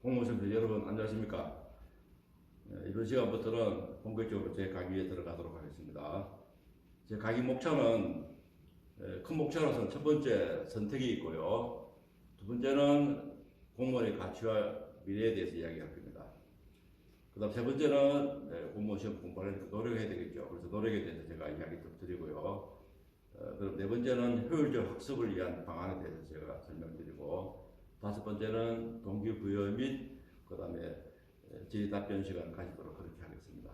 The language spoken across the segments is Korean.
공무원들 여러분 안녕하십니까? 이번 시간부터는 본격적으로 제 강의에 들어가도록 하겠습니다. 제 강의 목차는 큰 목차로서는 첫 번째 선택이 있고요. 두 번째는 공무원의 가치와 미래에 대해서 이야기할 겁니다. 그 다음 세 번째는 공무원 시험 공부하려니까 노력해야 되겠죠. 그래서 노력에 대해서 제가 이야기 좀 드리고요. 그럼 네 번째는 효율적 학습을 위한 방안에 대해서 제가 설명드리고, 다섯 번째는 동기부여 및 그 다음에 질의답변 시간을 가지도록 그렇게 하겠습니다.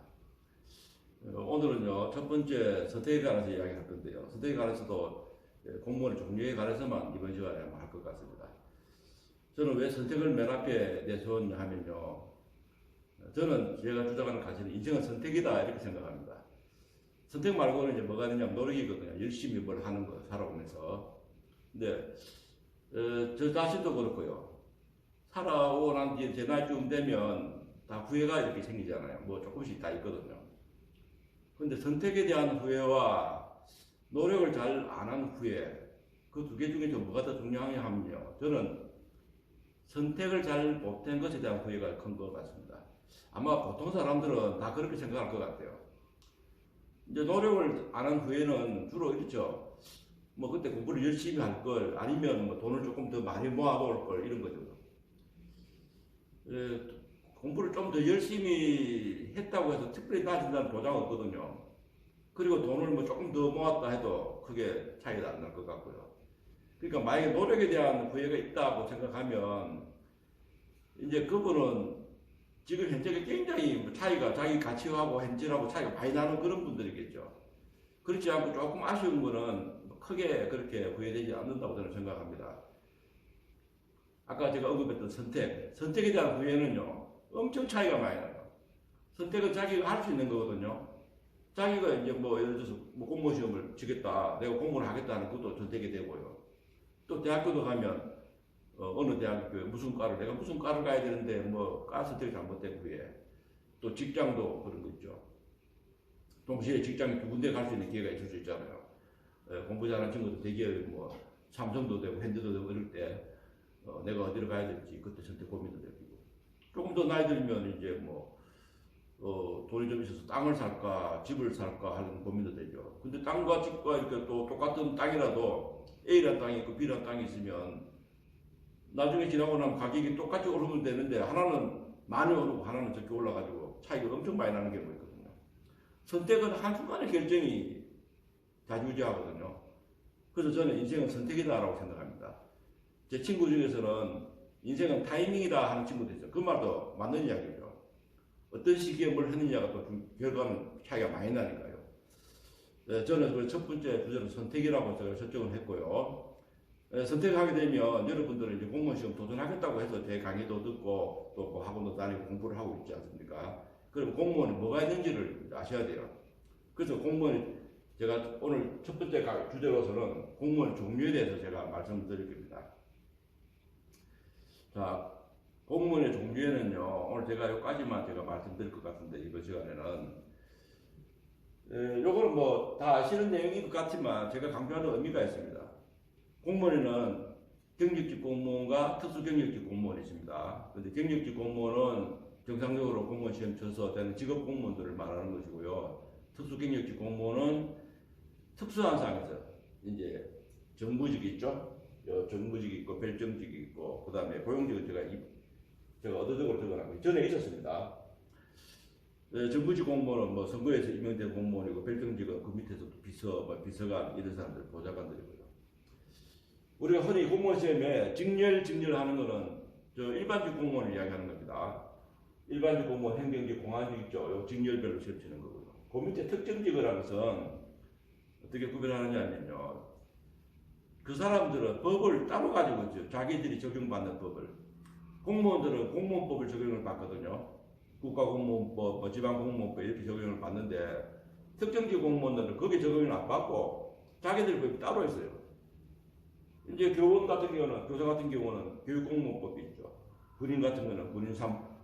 오늘은요, 첫 번째 선택에 관해서 이야기할 건데요. 선택에 관해서도 공무원의 종류에 관해서만 이번 시간에 할 것 같습니다. 저는 왜 선택을 맨 앞에 내세웠냐 하면요, 저는 제가 주장하는 가치는 인생은 선택이다 이렇게 생각합니다. 선택 말고는 이제 뭐가 되냐면 노력이거든요. 열심히 뭘 하는 거 살아오면서. 근데 저 자신도 그렇고요. 살아오고 난 뒤에 제 나이쯤 되면 다 후회가 이렇게 생기잖아요. 뭐 조금씩 다 있거든요. 근데 선택에 대한 후회와 노력을 잘 안 한 후회, 그 두 개 중에 좀 뭐가 더 중요하냐 하면요, 저는 선택을 잘 못한 것에 대한 후회가 큰 것 같습니다. 아마 보통 사람들은 다 그렇게 생각할 것 같아요. 이제 노력을 안 한 후에는 주로 이렇죠. 뭐 그때 공부를 열심히 할 걸, 아니면 뭐 돈을 조금 더 많이 모아놓을 걸, 이런 거죠. 공부를 좀 더 열심히 했다고 해서 특별히 나아진다는 보장은 없거든요. 그리고 돈을 뭐 조금 더 모았다 해도 크게 차이가 안 날 것 같고요. 그러니까 만약에 노력에 대한 후회가 있다고 생각하면 이제 그분은 지금 현재 굉장히 차이가, 자기 가치하고 현재하고 차이가 많이 나는 그런 분들이겠죠. 그렇지 않고 조금 아쉬운 거는 크게 그렇게 후회되지 않는다고 저는 생각합니다. 아까 제가 언급했던 선택에 대한 후회는요, 엄청 차이가 많이 나요. 선택은 자기가 할 수 있는 거거든요. 자기가 이제 뭐 예를 들어서 뭐 공무원 시험을 치겠다, 내가 공부를 하겠다 하는 것도 선택이 되고요. 또 대학교도 가면 어느 대학교 무슨 과를, 내가 무슨 과를 가야 되는데 뭐 과 선택이 잘못된 후에, 또 직장도 그런 거 있죠. 동시에 직장이 두 군데 갈 수 있는 기회가 있을 수 있잖아요. 공부 잘하는 친구도 대기업 뭐 삼성도 되고 현대도 되고 이럴 때 내가 어디로 가야 될지 그때 선택 고민도 되고, 조금 더 나이 들면 이제 뭐 돈이 좀 있어서 땅을 살까 집을 살까 하는 고민도 되죠. 근데 땅과 집과 이렇게 또 똑같은 땅이라도 A라는 땅이 있고 B라는 땅이 있으면 나중에 지나고 나면 가격이 똑같이 오르면 되는데 하나는 많이 오르고 하나는 적게 올라가지고 차이가 엄청 많이 나는 경우가 있거든요. 선택은 한순간의 결정이 좌지우지하거든요. 그래서 저는 인생은 선택이다라고 생각합니다. 제 친구 중에서는 인생은 타이밍이다 하는 친구도 있어요. 그 말도 맞는 이야기죠. 어떤 시기에 뭘 했느냐가 또 결과는 차이가 많이 나니까요. 저는 그 첫 번째 주제는 선택이라고 제가 설정을 했고요. 선택하게 되면 여러분들은 이제 공무원 시험 도전하겠다고 해서 제 강의도 듣고 또 뭐 학원도 다니고 공부를 하고 있지 않습니까? 그럼 공무원이 뭐가 있는지를 아셔야 돼요. 그래서 공무원이, 제가 오늘 첫 번째 주제로서는 공무원 종류에 대해서 제가 말씀드릴 겁니다. 자, 공무원의 종류에는요, 오늘 제가 여기까지만 제가 말씀드릴 것 같은데, 이번 시간에는 요거는 뭐 다 아시는 내용인 것 같지만 제가 강조하는 의미가 있습니다. 공무원에는 경력직 공무원과 특수경력직 공무원이 있습니다. 근데 경력직 공무원은 정상적으로 공무원 시험 쳐서 되는 직업 공무원들을 말하는 것이고요. 특수경력직 공무원은 특수한 상에서 이제 정부직이 있죠. 정부직이 있고 별정직이 있고, 그 다음에 고용직은 제가 의도적으로 적어놨고 전에 있었습니다. 정부직 공무원은 뭐 선거에서 임명된 공무원이고, 별정직은 그 밑에서도 비서관 이런 사람들, 보좌관들이고요. 우리가 흔히 공무원 시험에 직렬하는 거는 저 일반직 공무원을 이야기하는 겁니다. 일반직 공무원, 행정직, 공안직 있죠. 요 직렬별로 시험 치는 거고요. 그 밑에 특정직을 하는 것은 어떻게 구별하느냐면요, 그 사람들은 법을 따로 가지고 있죠. 자기들이 적용받는 법을. 공무원들은 공무원법을 적용을 받거든요. 국가공무원법, 뭐 지방공무원법 이렇게 적용을 받는데, 특정직 공무원들은 거기에 적용을 안 받고 자기들 법이 따로 있어요. 이제 교원 같은 경우는, 교사 같은 경우는 교육공무원법이 있죠. 군인 같은 경우는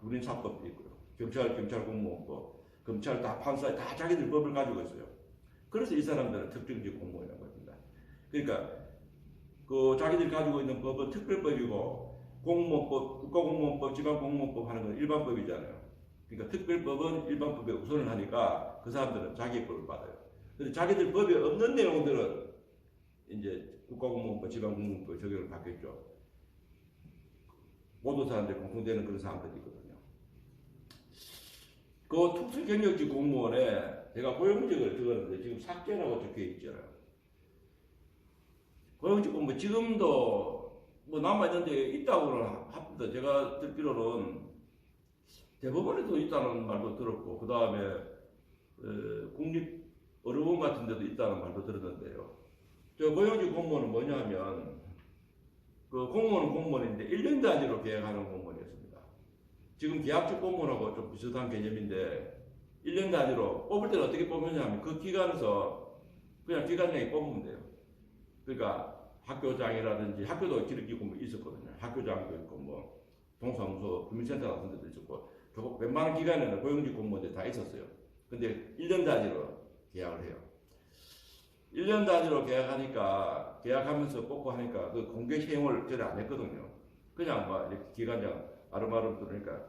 군인사법도 있고요. 경찰공무원법, 검찰 다 판사 다 자기들 법을 가지고 있어요. 그래서 이 사람들은 특정직 공무원이라고 합니다. 그러니까 그 자기들이 가지고 있는 법은 특별법이고, 공무원법, 국가공무원법, 지방공무원법 하는 건 일반법이잖아요. 그러니까 특별법은 일반법에 우선을 하니까 그 사람들은 자기 법을 받아요. 근데 자기들 법에 없는 내용들은 이제 국가공무원법, 지방공무원법 적용을 받겠죠. 모든 사람들이 공통되는 그런 사항들이 있거든요. 그 특수경력직 공무원에 제가 고용직을 적었는데 지금 삭제라고 적혀 있잖아요. 고용직 공무원 지금도 뭐 남아있는데 있다고는 합니다. 제가 듣기로는 대법원에도 있다는 말도 들었고, 그 다음에 국립의료원 같은 데도 있다는 말도 들었는데요. 저 고용직 공무원은 뭐냐 하면, 그 공무원은 공무원인데 1년 단위로 계약하는 공무원이었습니다. 지금 계약직 공무원하고 좀 비슷한 개념인데, 1년 단위로 뽑을 때는 어떻게 뽑느냐 하면 그 기간에서 그냥 기간장에 뽑으면 돼요. 그러니까 학교장이라든지, 학교도 기르기 공무원 있었거든요. 학교장도 있고, 뭐, 동사무소, 주민센터 같은 데도 있었고, 웬만한 기간에는 고용직 공무원들 다 있었어요. 근데 1년 단위로 계약을 해요. 1년 단위로 계약하니까, 계약하면서 뽑고 하니까 그 공개 채용을 전혀 안 했거든요. 그냥 막 이렇게 기간장 아름아름 들으니까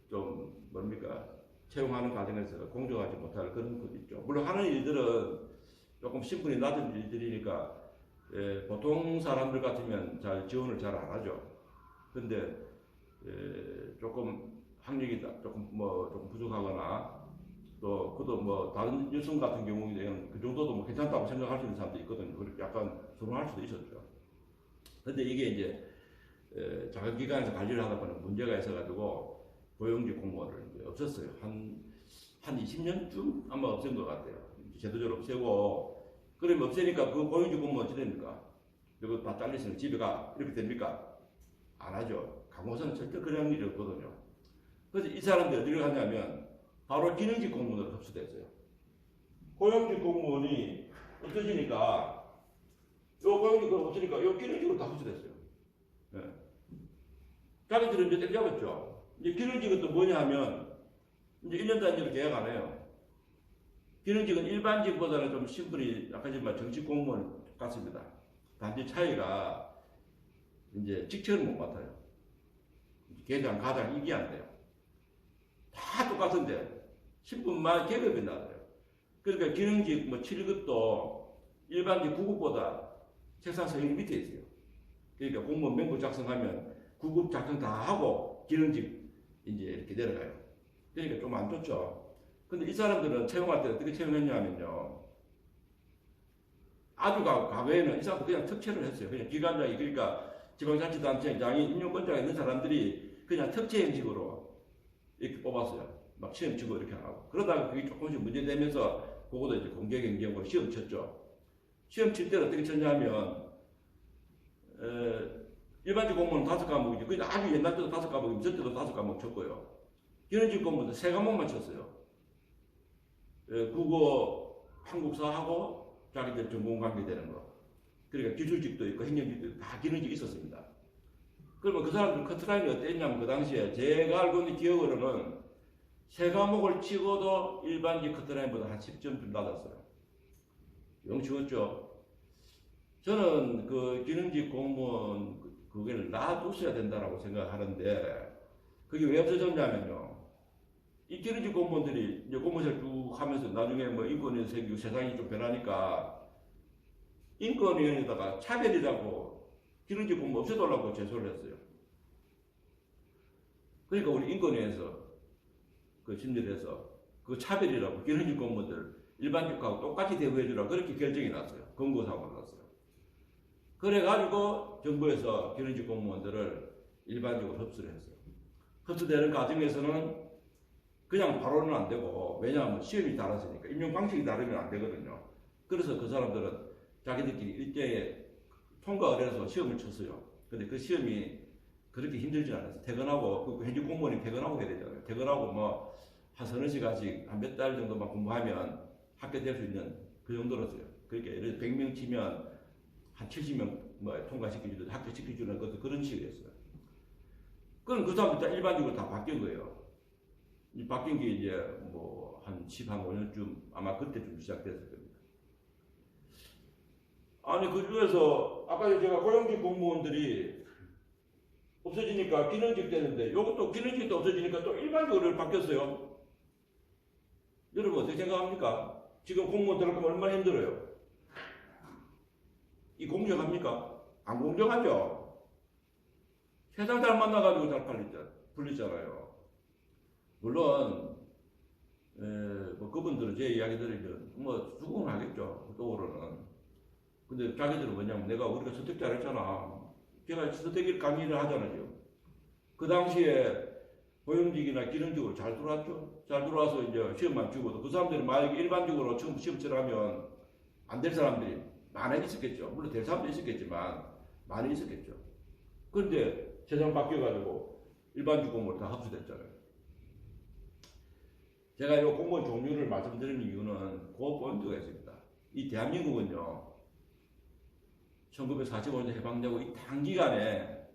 좀 뭡니까? 채용하는 과정에서 공정하지 못할 그런 것도 있죠. 물론 하는 일들은 조금 신분이 낮은 일들이니까 보통 사람들 같으면 잘 지원을 잘 안 하죠. 근데 조금 학력이 조금 부족하거나 또 그도 뭐 다른 여성 같은 경우에는 그 정도도 뭐 괜찮다고 생각할 수 있는 사람도 있거든요. 그렇게 약간 선호할 수도 있었죠. 근데 이게 이제 자격기관에서 관리를 하다 보니 문제가 있어가지고 고용직 공무원을 이제 없었어요. 한 20년쯤 아마 없앤 것 같아요. 제도적으로 없애고, 그러면 없애니까 그 고용직 공무원 어찌 됩니까? 이거 다 잘리시면 집에 가. 이렇게 됩니까? 안 하죠. 강호사는 절대 그런 일이 없거든요. 그래서 이 사람들이 어디를 가냐면 바로 기능직 공무원으로 흡수됐어요. 고용직 공무원이 없어지니까, 요 고용직 없으니까 요 기능직으로 다 흡수됐어요. 네. 자기들은 이제 때려잡았죠. 이제 기능직은 또 뭐냐 하면, 이제 1년 단위로 계약 안 해요. 기능직은 일반직보다는 좀 신분이 아까 전에 정식 공무원 같습니다. 단지 차이가 이제 직책을 못 맡아요. 계장, 가장 이게 안 돼요. 다 똑같은데 신분만 계급이 낮아요. 그러니까 기능직 뭐 7급도 일반직 9급보다 책상 서열 밑에 있어요. 그러니까 공무원 명부 작성하면 9급 작성 다 하고 기능직 이제 이렇게 내려가요. 그러니까 좀 안 좋죠. 근데 이 사람들은 채용할 때 어떻게 채용했냐면요. 아주 과거에는 이 사람들 그냥 특채를 했어요. 그냥 기관장이, 그러니까 지방자치단체장이 임용권자가 있는 사람들이 그냥 특채 형식으로 이렇게 뽑았어요. 막 시험 치고 이렇게 하고. 그러다가 그게 조금씩 문제되면서 그것도 이제 공개경쟁으로 시험 쳤죠. 시험 칠 때는 어떻게 쳤냐면, 일반직 공무원은 5과목이죠. 그냥 아주 옛날 때도 5과목이면 저 때도 5과목 쳤고요. 기능직 공무원도 3과목만 쳤어요. 국어, 한국사하고 자기들 전공 관계 되는 거. 그러니까 기술직도 있고 행정직도 있고 다 기능직이 있었습니다. 그러면 그 사람들 커트라인이 어땠냐면 그 당시에 제가 알고 있는 기억으로는 3과목을 치고도 일반직 커트라인보다 한 10점 좀 낮았어요. 영치웠죠. 저는 그 기능직 공무원 그걸 놔뒀어야 된다라고 생각하는데 그게 왜 없어졌냐면요. 이 기능직 공무원들이 이제 공무원을 쭉 하면서 나중에 뭐 인권위원회 생기고 세상이 좀 변하니까 인권위원회에다가 차별이라고 기능직 공무원 없애달라고 제소를 했어요. 그러니까 우리 인권위에서 그 심리를 해서 그 차별이라고 기능직 공무원들 일반직하고 똑같이 대우해주라고 그렇게 결정이 났어요. 권고사고가 났어요. 그래가지고 정부에서 기능직 공무원들을 일반직으로 흡수를 했어요. 흡수되는 과정에서는 그냥 바로는 안 되고, 왜냐하면 시험이 달랐으니까 임용 방식이 다르면 안 되거든요. 그래서 그 사람들은 자기들끼리 일제에 통과를 해서 시험을 쳤어요. 근데 그 시험이 그렇게 힘들지 않았어요. 퇴근하고, 그 현직 공무원이 퇴근하고 해야 되잖아요. 퇴근하고 뭐 한 서너 시간씩 한 몇 달 정도만 공부하면 합격될 수 있는 그 정도였어요. 그러니까 예를 들어 100명 치면 한 70명 뭐 통과시켜주든 합격시켜주는 것도 그런 식이었어요. 그럼 그 사람들 다 일반적으로 다 바뀐 거예요. 이 바뀐 게 이제 뭐 한 15년쯤 아마 그때쯤 시작됐을 겁니다. 아니 그 중에서 아까 제가 고용직 공무원들이 없어지니까 기능직 되는데 이것도 기능직도 없어지니까 또 일반직으로 바뀌었어요. 여러분 어떻게 생각합니까? 지금 공무원 들어가면 얼마나 힘들어요? 이 공정합니까? 안 공정하죠. 세상 잘 만나가지고 잘 풀리잖아요. 물론 뭐 그분들은 제 이야기 들으면 뭐 수긍하겠죠. 그쪽으로는. 근데 자기들은 뭐냐면 우리가 선택 잘했잖아. 제가 선택 강의를 하잖아요. 그 당시에 고용직이나 기능직으로 잘 들어왔죠. 잘 들어와서 이제 시험만 치고도 그 사람들이 만약에 일반적으로 처음 시험 치라면 안 될 사람들이 많이 있었겠죠. 물론 될 사람도 있었겠지만 많이 있었겠죠. 그런데 세상 바뀌어가지고 일반직 공무원 다 합수됐잖아요. 제가 이 공무원 종류를 말씀드리는 이유는 그 포인트가 있습니다. 이 대한민국은요, 1945년 해방되고 이 단기간에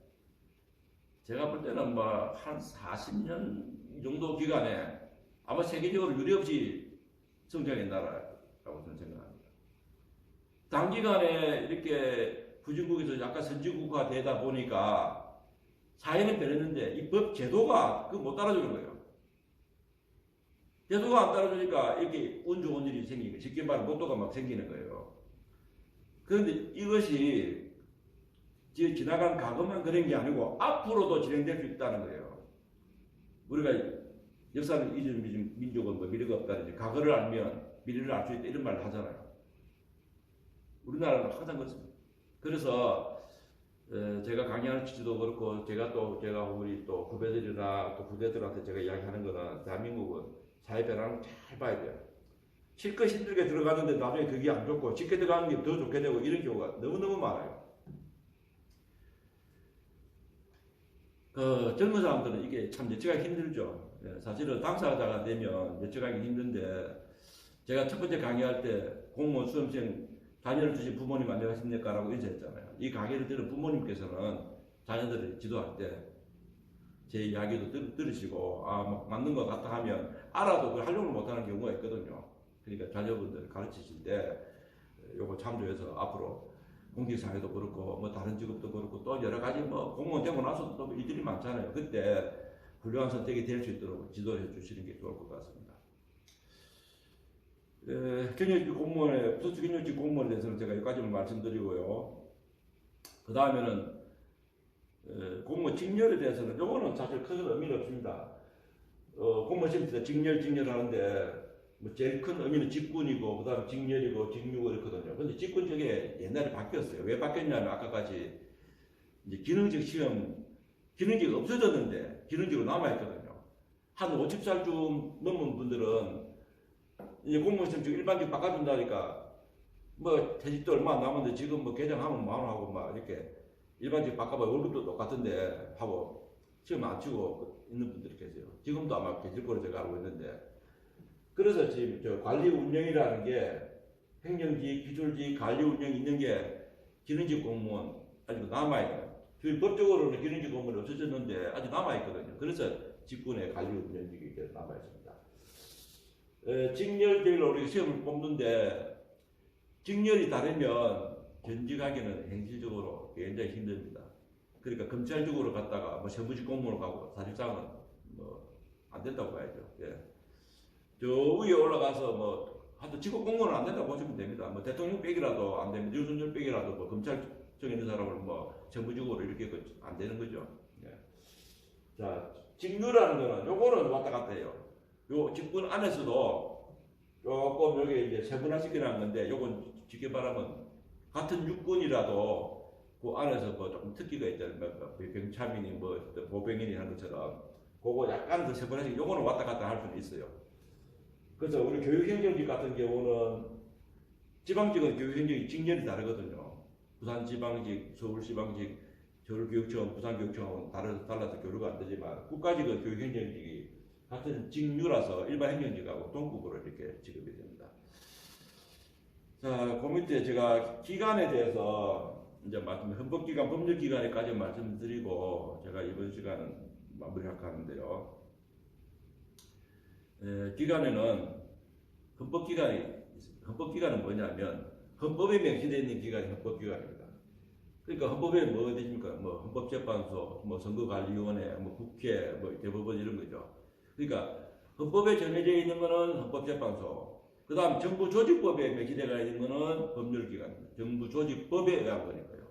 제가 볼 때는 뭐 한 40년 정도 기간에 아마 세계적으로 유례없이 성장한 나라라고 저는 생각합니다. 단기간에 이렇게 후진국에서 약간 선진국화 되다 보니까 사회는 변했는데 이 법 제도가 못 따라주는 거예요. 제도가 안 따라주니까 이렇게 운 좋은 일이 생기는 거예요. 쉽게 말하면 로또가 막 생기는 거예요. 그런데 이것이 지나간 과거만 그런 게 아니고 앞으로도 진행될 수 있다는 거예요. 우리가 역사는 잊은 민족은 뭐 미래가 없다든지 과거를 알면 미래를 알 수 있다 이런 말을 하잖아요. 우리나라는 항상 그렇습니다. 그래서 제가 강의하는 취지도 그렇고 제가 우리 또 후배들이나 또 후대들한테 제가 이야기하는 거는 대한민국은 사회 변화를 잘 봐야 돼요. 실컷 힘들게 들어가는데 나중에 그게 안 좋고 쉽게 들어가는 게 더 좋게 되고 이런 경우가 너무너무 많아요. 젊은 사람들은 이게 참 예측하기 힘들죠. 사실은 당사자가 되면 예측하기 힘든데 제가 첫 번째 강의할 때 공무원 수험생 자녀를 두신 부모님 안녕하십니까? 라고 인사했잖아요. 이 강의를 들은 부모님께서는 자녀들을 지도할 때 제 이야기도 들으시고 맞는 것 같다 하면 알아도 그걸 활용을 못하는 경우가 있거든요. 그러니까 자녀분들 가르치실 때 요거 참조해서 앞으로 공직사회도 그렇고 뭐 다른 직업도 그렇고 또 여러 가지 뭐 공무원 되고 나서도 또 일들이 많잖아요. 그때 훌륭한 선택이 될 수 있도록 지도를 해주시는 게 좋을 것 같습니다. 경력직 공무원의 소수 경력직 공무원에 대해서는 제가 여기까지만 말씀드리고요. 그 다음에는 공무원 직렬에 대해서는 요거는 사실 큰 의미는 없습니다. 공무원 시험 때 직렬 하는데 뭐 제일 큰 의미는 직군이고 그다음 직렬이고 직무고 이렇거든요. 근데 직군 저게 옛날에 바뀌었어요. 왜 바뀌었냐면 아까까지 이제 기능직 시험 기능직이 없어졌는데 기능직으로 남아 있거든요. 한 50살쯤 넘은 분들은 이제 공무원 시험 일반직 바꿔준다니까 뭐 퇴직도 얼마 안 남았는데 지금 뭐 개정하면 뭐하고 막 이렇게 일반직 바꿔봐 월급도 똑같은데 하고 시험 안 치고 있는 분들이 계세요. 지금도 아마 계실 거로 제가 알고 있는데 그래서 지금 저 관리 운영이라는 게 행정직, 기술직, 관리 운영 있는 게 기능직 공무원 아직 남아있어요. 법적으로는 기능직 공무원이 없어졌는데 아직 남아있거든요. 그래서 직군의 관리 운영직이 남아있습니다. 직렬별로 우리가 시험을 뽑는데 직렬이 다르면 견직하기는 현실적으로 굉장히 힘듭니다. 그러니까 검찰 쪽으로 갔다가 뭐 세무직 공무원으로 가고 사실상은 뭐 안 된다고 봐야죠. 예. 저 위에 올라가서 뭐 하여튼 직업 공무원은 안 된다고 보시면 됩니다. 뭐 대통령 빼기라도 안 되면 윤석열 빼기라도 뭐 검찰청에 있는 사람을 뭐 정부직으로 이렇게 안 되는 거죠. 예. 자 직무라는 거는 요거는 왔다 갔다 해요. 요 직군 안에서도 조금 여기 이제 세분화시키는 건데 요건 쉽게 말하면 같은 육군이라도 그 안에서 뭐 조금 특기가 있잖아요. 뭐 병참이니 뭐 보병인이 하는 것처럼 그거 약간 더 세분화시키 요거는 왔다 갔다 할 수는 있어요. 그래서 우리 교육행정직 같은 경우는 지방직은 교육행정이 직렬이 다르거든요. 부산지방직, 서울지방직, 서울교육청, 부산교육청하고는 달라서 교류가 안 되지만 국가직은 교육행정직이 같은 직류라서 일반 행정직하고 동급으로 이렇게 지급이 됩니다. 자, 그 밑에 제가 기간에 대해서 이제 헌법기관, 법률기관에까지 말씀드리고 제가 이번 시간은 마무리할까 하는데요. 기간에는 헌법기관이 있습니다. 헌법기관은 뭐냐면 헌법에 명시되어 있는 기관이 헌법기관입니다. 그러니까 헌법에 뭐 어디 있습니까? 뭐 헌법재판소, 뭐 선거관리위원회, 뭐 국회, 뭐 대법원 이런 거죠. 그러니까 헌법에 정해져 있는 거는 헌법재판소, 그다음 정부 조직법에 명시되어 있는 거는 법률기관입니다. 정부 조직법에 의한 거니까요.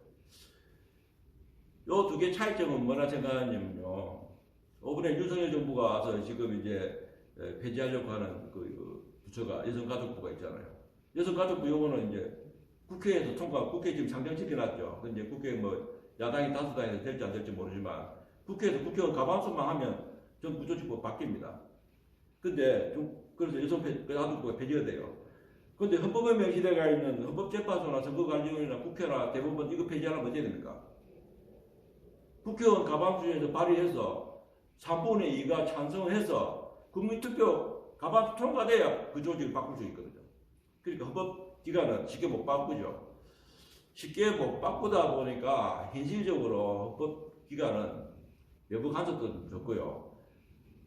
요 두 개 차이점은 뭐라 생각하냐면요. 이번에 윤석열 정부가 와서 지금 이제 폐지하려고 하는 그 부처가 여성가족부가 있잖아요. 여성가족부 요거는 이제 국회에서 국회 지금 상정시켜놨죠. 근데 국회 뭐 야당이 다수당에서 될지 안 될지 모르지만 국회에서 국회의원 과반수만 하면 정부 조직법 바뀝니다. 근데 그래서 여성가족부가 폐지가 돼요. 근데 헌법에 명시되어 있는 헌법재판소나 선거관리위원회나 국회나 대법원 이거 폐지하려면 어떻게 됩니까? 국회의원 과반수에서 발의해서 3분의 2가 찬성해서 국민투표 과반수 통과돼야 그 조직을 바꿀 수 있거든요. 그러니까 헌법기관은 쉽게 못 바꾸죠. 쉽게 못 바꾸다 보니까 현실적으로 헌법기관은 외부 간섭도 좋고요.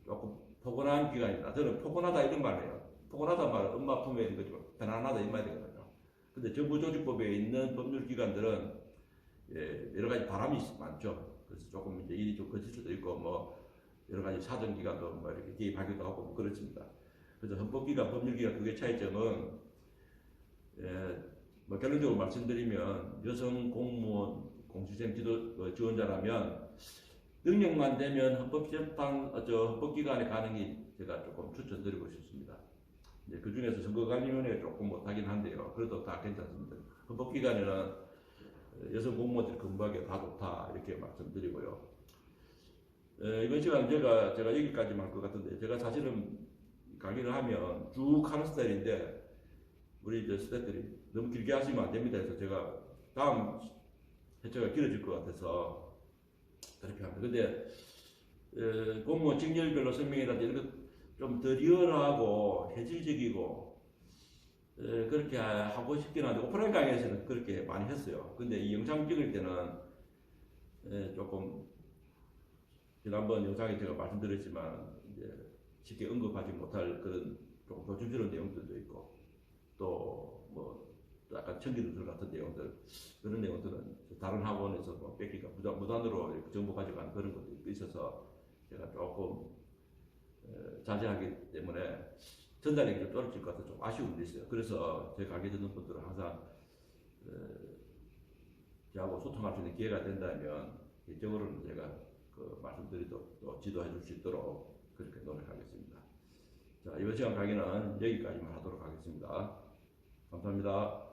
조금 포근한 기관이다. 저는 포근하다 이런 말이에요. 포근하다 말은 엄마 품에 있는 거지만 편안하다 이 말이 되거든요. 근데 정부조직법에 있는 법률기관들은 여러 가지 바람이 많죠. 그래서 조금 이제 일이 좀 거칠 수도 있고 뭐 여러 가지 사정기관도 뭐 이렇게 개입하기도 하고 뭐 그렇습니다. 그래서 헌법기관, 법률기관 그게 차이점은 뭐 결론적으로 말씀드리면 여성 공무원 공시생 지원자라면 능력만 되면 헌법기관에 가는 게 제가 조금 추천드리고 싶습니다. 그 중에서 선거관리위원회가 조금 못하긴 한데요. 그래도 다 괜찮습니다. 헌법기관에는 여성 공무원들이 근무하기에 다 좋다 이렇게 말씀드리고요. 이번 시간 제가 여기까지만 할 것 같은데 제가 사실은 강의를 하면 쭉 하는 스타일인데 우리 이제 스태프들이 너무 길게 하시면 안 됩니다 해서 제가 다음 회차가 길어질 것 같아서 그렇게 합니다. 근데 공무원 직렬별로 설명이라든지 이런 것 좀 더 리얼하고 현실적이고 그렇게 하고 싶긴 한데 오프라인 강의에서는 그렇게 많이 했어요. 근데 이 영상 찍을 때는 조금 지난번 영상에 제가 말씀드렸지만 이제 쉽게 언급하지 못할 그런 조금 조심스러운 내용들도 있고 또 뭐 약간 청기누설 같은 내용들 그런 내용들은 다른 학원에서 뭐 뺏기가 무단으로 정보 가져가는 그런 것도 있어서 제가 조금 자제하기 때문에 전달력이 좀 떨어질 것 같아서 좀 아쉬움도 있어요. 그래서 제 강의 듣는 분들은 항상 저하고 소통할 수 있는 기회가 된다면 개인적으로는 제가 말씀드리도록 또 지도해 줄 수 있도록 그렇게 노력하겠습니다. 자, 이번 시간 강의는 여기까지만 하도록 하겠습니다. 감사합니다.